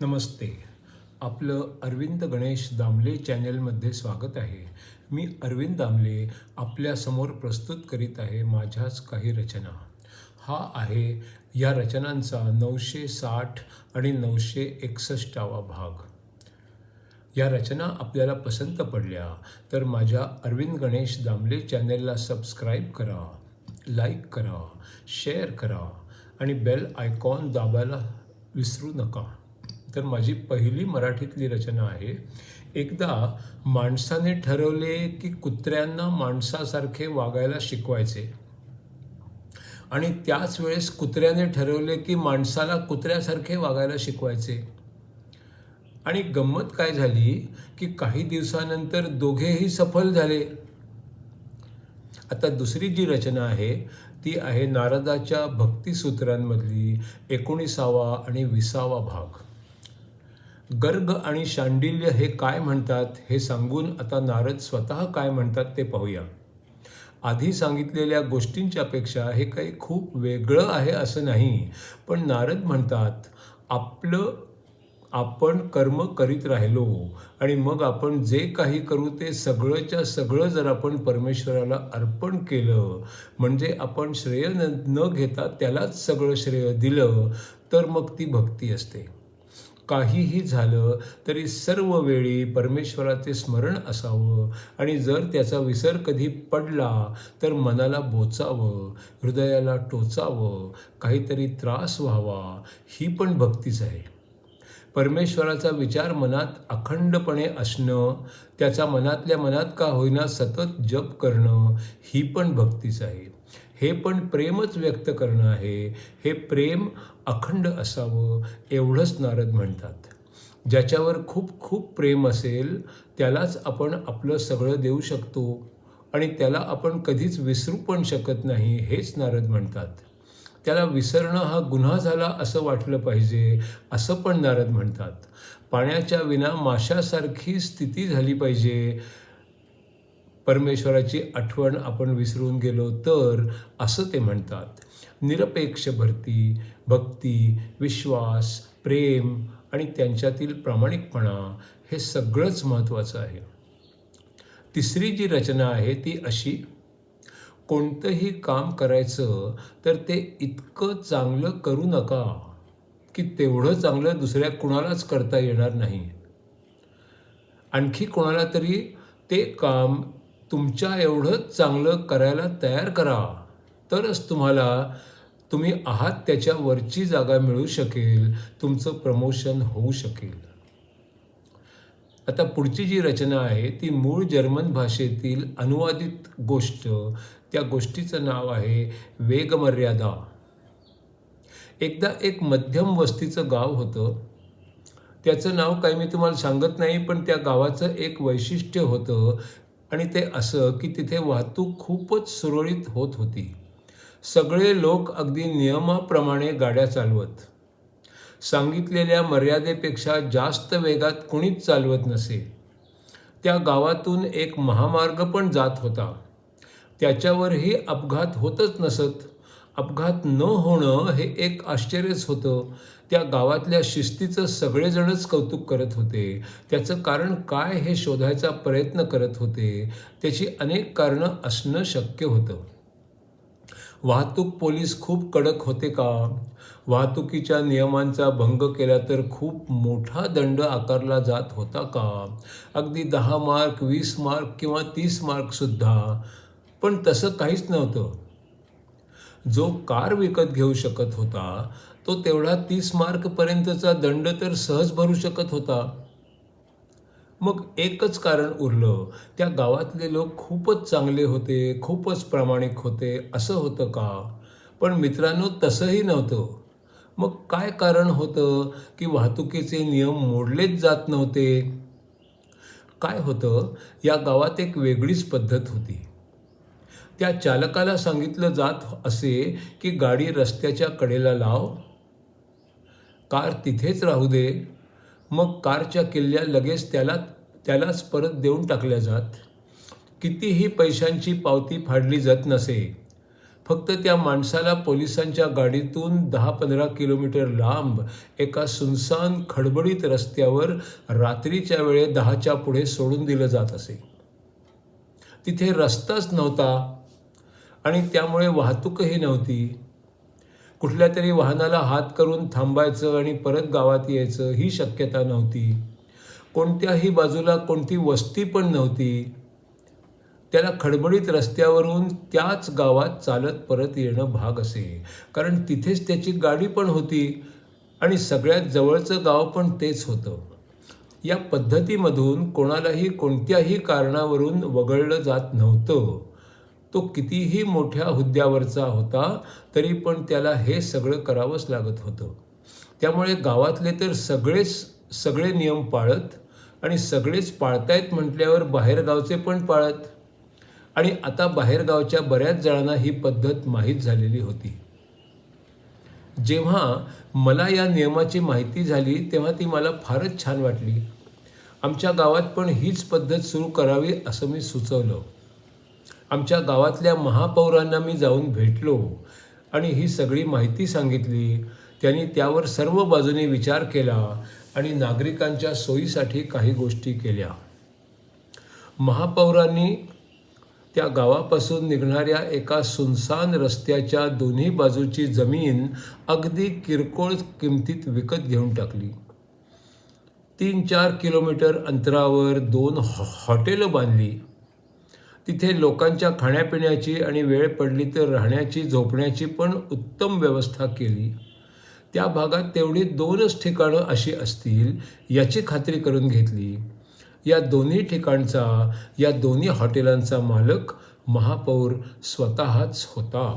नमस्ते. आपलं अरविंद गणेश दामले चॅनलमध्ये स्वागत आहे. मी अरविंद दामले आपल्यासमोर प्रस्तुत करीत आहे माझ्याच काही रचना. हा आहे या रचनांचा 960 आणि 961वा भाग. या रचना आपल्याला पसंत पडल्या तर माझ्या अरविंद गणेश दामले चॅनलला सबस्क्राईब करा, लाईक करा, शेअर करा आणि बेल आयकॉन दाबायला विसरू नका. तर माझी पहिली मराठीतली रचना आहे. एकदा माणसाने ठरवले की कुत्र्यांना माणसासारखे वागायला शिकवायचे आणि त्याच वेळेस कुत्र्याने ठरवले की माणसाला कुत्र्यासारखे वागायला शिकवायचे. आणि गंमत काय झाली की काही दिवसानंतर दोघेही सफल झाले. आता दुसरी जी रचना आहे ती आहे नारदाच्या भक्तिसूत्रांमधली 19वा आणि 20वा भाग. गर्ग आणि शांडिल्य हे काय म्हणतात हे सांगून आता नारद स्वतः काय म्हणतात ते पाहूया. आधी सांगितलेल्या गोष्टींच्या पेक्षा हे काही खूप वेगळं आहे असं नाही, पण नारद म्हणतात आपण कर्म करीत राहिलो आणि मग आपण जे काही करू ते सगळंच्या सगळं जर आपण परमेश्वराला अर्पण केलं, म्हणजे आपण श्रेय न घेता त्यालाच सगळं श्रेय दिलं, तर मग ती भक्ती असते. काहीही झालं तरी सर्व वेळी परमेश्वराचे स्मरण असावं आणि जर त्याचा विसर कधी पडला तर मनाला बोचावं, हृदयाला टोचावं, काहीतरी त्रास व्हावा, ही पण भक्तीच आहे. परमेश्वराचा विचार मनात अखंडपणे असणं, त्याचा मनातल्या मनात का होईना सतत जप करणं, ही पण भक्तीच आहे. हे पण प्रेमच व्यक्त करणं आहे. हे प्रेम अखंड असावं एवढंच नारद म्हणतात. ज्याच्यावर खूप खूप प्रेम असेल त्यालाच आपण आपलं सगळं देऊ शकतो आणि त्याला आपण कधीच विसरू पण शकत नाही, हेच नारद म्हणतात. त्याला विसरणं हा गुन्हा झाला असं वाटलं पाहिजे असं पण नारद म्हणतात. पाण्याच्या विना माशासारखी स्थिती झाली पाहिजे. परमेश्वराची आठवण आपण विसरून गेलो तर, असं ते म्हणतात. निरपेक्ष भक्ती, विश्वास, प्रेम आणि त्यांच्यातील प्रामाणिकपणा हे सगळंच महत्त्वाचं आहे. तिसरी जी रचना आहे ती अशी. कोणतंही काम करायचं तर ते इतकं चांगलं करू नका की तेवढं चांगलं दुसऱ्या कुणालाच करता येणार नाही. आणखी कोणाला तरी ते काम तुमच्या एवढंच चांगलं करायला तयार करा, तरच तुम्ही आहात त्याच्या वरची जागा मिळू शकेल, तुमचं प्रमोशन होऊ शकेल. आता पुढची जी रचना आहे ती मूळ जर्मन भाषेतील अनुवादित गोष्ट. त्या गोष्टीचं नाव आहे वेगमर्यादा. एकदा एक मध्यम वस्तीचं गाव होतं. त्याचं नाव काही मी तुम्हाला सांगत नाही, पण त्या गावाचं एक वैशिष्ट्य होतं आणि ते असं की तिथे वाहतूक खूपच सुरळीत होत होती. सगळे लोक अगदी नियमाप्रमाणे गाड्या चालवत. सांगितलेल्या मर्यादेपेक्षा जास्त वेगात कुणीच चालवत नसे. त्या गावातून एक महामार्ग पण जात होता. त्याच्यावरही अपघात होतच नसत. अपघात न होणं हे एक आश्चर्यच होतं. त्या गावातल्या शिस्तीचं सगळेजणच कौतुक करत होते. त्याचं कारण काय हे शोधायचा प्रयत्न करत होते. त्याची अनेक कारणं असणं शक्य होतं. वाहतूक पोलीस खूप कडक होते का? वाहतुकीच्या नियमांचा भंग केला तर खूप मोठा दंड आकारला जात होता का? अगदी 10 मार्क, 20 मार्क किंवा 30 मार्कसुद्धा. पण तसं काहीच नव्हतं. जो कार विकत घेऊ शकत होता तो तेवढा 30 मार्कपर्यंतचा दंड तर सहज भरू शकत होता. मग एकच कारण उरलं. त्या गावातले लोक खूपच चांगले होते, खूपच प्रामाणिक होते, असं होतं का? पण मित्रांनो, तसंही नव्हतं. मग काय कारण होतं की वाहतुकीचे नियम मोडलेच जात नव्हते? काय होतं, या गावात एक वेगळीच पद्धत होती. त्या चालकाला सांगितलं जात असे की गाडी रस्त्याच्या कडेला लाव, कार तिथेच राहू दे. मग कारच्या किल्ल्या लगेच त्यालाच परत देऊन टाकल्या जात. कितीही पैशांची पावती फाडली जात नसे. फक्त त्या माणसाला पोलिसांच्या गाडीतून 10-15 किलोमीटर लांब एका सुनसान खडबडीत रस्त्यावर रात्रीच्या वेळे 10च्या पुढे सोडून दिलं जात असे. तिथे रस्ताच नव्हता आणि त्यामुळे वाहतूकही नव्हती. कुठल्या तरी वाहनाला हात करून थांबायचं आणि परत गावात यायचं ही शक्यता नव्हती. कोणत्याही बाजूला कोणती वस्ती पण नव्हती. त्याला खडबडीत रस्त्यावरून त्याच गावात चालत परत येणं भाग असे, कारण तिथेच त्याची गाडी पण होती आणि सगळ्यात जवळचं गाव पण तेच होतं. या पद्धतीमधून कोणालाही कोणत्याही कारणावरून वगळलं जात नव्हतं. तो कितीही मोठ्या हुद्द्यावरचा होता तरी पण त्याला हे सगळं करावंच लागत होतं. त्यामुळे गावातले तर सगळे नियम पाळत आणि सगळेच पाळतायत म्हटल्यावर बाहेरगावचे पण पाळत. आणि आता बाहेरगावच्या बऱ्याच जणांना ही पद्धत माहीत झालेली होती. जेव्हा मला या नियमाची माहिती झाली तेव्हा ती मला फारच छान वाटली. आमच्या गावात पण हीच पद्धत सुरू करावी असं मी सुचवलं. आमच्या गावातल्या महापौरांना मी जाऊन भेटलो आणि ही सगळी माहिती सांगितली. त्यांनी त्यावर सर्व बाजूने विचार केला आणि नागरिकांच्या सोयीसाठी काही गोष्टी केल्या. महापौरांनी त्या गावापासून निघणाऱ्या एका सुनसान रस्त्याच्या दोन्ही बाजूची जमीन अगदी किरकोळ किमतीत विकत घेऊन टाकली. 3-4 किलोमीटर अंतरावर 2 हॉटेलं बांधली. तिथे लोकांच्या खाण्यापिण्याची आणि वेळ पडली तर राहण्याची झोपण्याची पण उत्तम व्यवस्था केली. त्या भागात तेवढी 2च ठिकाणं अशी असतील याची खात्री करून घेतली. या दोन्ही ठिकाणचा, या दोन्ही हॉटेलांचा मालक महापौर स्वतःच होता.